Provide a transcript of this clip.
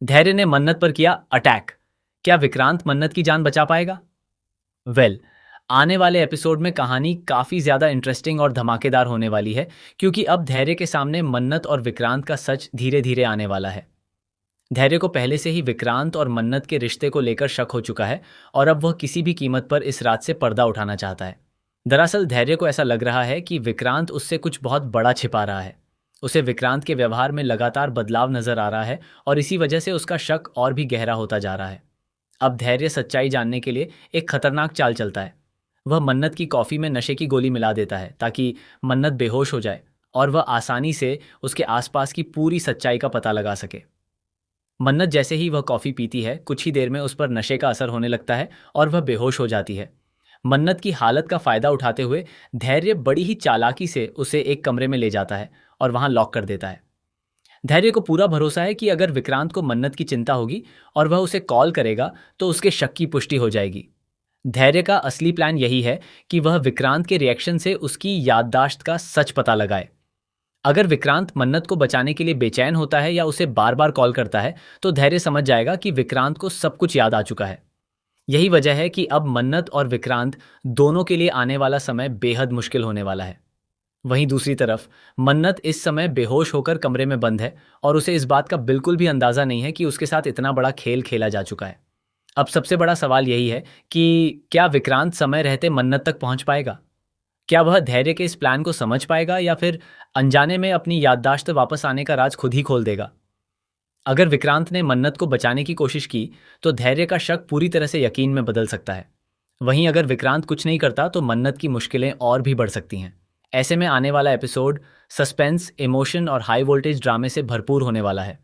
धैर्य ने मन्नत पर किया अटैक। क्या विक्रांत मन्नत की जान बचा पाएगा? वेल, आने वाले एपिसोड में कहानी काफी ज्यादा इंटरेस्टिंग और धमाकेदार होने वाली है, क्योंकि अब धैर्य के सामने मन्नत और विक्रांत का सच धीरे धीरे आने वाला है। धैर्य को पहले से ही विक्रांत और मन्नत के रिश्ते को लेकर शक हो चुका है, और अब वह किसी भी कीमत पर इस रात से पर्दा उठाना चाहता है। दरअसल धैर्य को ऐसा लग रहा है कि विक्रांत उससे कुछ बहुत बड़ा छिपा रहा है। उसे विक्रांत के व्यवहार में लगातार बदलाव नजर आ रहा है, और इसी वजह से उसका शक और भी गहरा होता जा रहा है। अब धैर्य सच्चाई जानने के लिए एक खतरनाक चाल चलता है। वह मन्नत की कॉफी में नशे की गोली मिला देता है ताकि मन्नत बेहोश हो जाए, और वह आसानी से उसके आसपास की पूरी सच्चाई का पता लगा सके। मन्नत जैसे ही वह कॉफी पीती है, कुछ ही देर में उस पर नशे का असर होने लगता है और वह बेहोश हो जाती है। मन्नत की हालत का फायदा उठाते हुए धैर्य बड़ी ही चालाकी से उसे एक कमरे में ले जाता है और वहां लॉक कर देता है। धैर्य को पूरा भरोसा है कि अगर विक्रांत को मन्नत की चिंता होगी और वह उसे कॉल करेगा तो उसके शक की पुष्टि हो जाएगी। धैर्य का असली प्लान यही है कि वह विक्रांत के रिएक्शन से उसकी याददाश्त का सच पता लगाए। अगर विक्रांत मन्नत को बचाने के लिए बेचैन होता है या उसे बार बार कॉल करता है, तो धैर्य समझ जाएगा कि विक्रांत को सब कुछ याद आ चुका है। यही वजह है कि अब मन्नत और विक्रांत दोनों के लिए आने वाला समय बेहद मुश्किल होने वाला है। वहीं दूसरी तरफ मन्नत इस समय बेहोश होकर कमरे में बंद है, और उसे इस बात का बिल्कुल भी अंदाजा नहीं है कि उसके साथ इतना बड़ा खेल खेला जा चुका है। अब सबसे बड़ा सवाल यही है कि क्या विक्रांत समय रहते मन्नत तक पहुंच पाएगा? क्या वह धैर्य के इस प्लान को समझ पाएगा, या फिर अनजाने में अपनी याददाश्त वापस आने का राज खुद ही खोल देगा? अगर विक्रांत ने मन्नत को बचाने की कोशिश की, तो धैर्य का शक पूरी तरह से यकीन में बदल सकता है। वहीं अगर विक्रांत कुछ नहीं करता, तो मन्नत की मुश्किलें और भी बढ़ सकती हैं। ऐसे में आने वाला एपिसोड सस्पेंस, इमोशन और हाई वोल्टेज ड्रामे से भरपूर होने वाला है।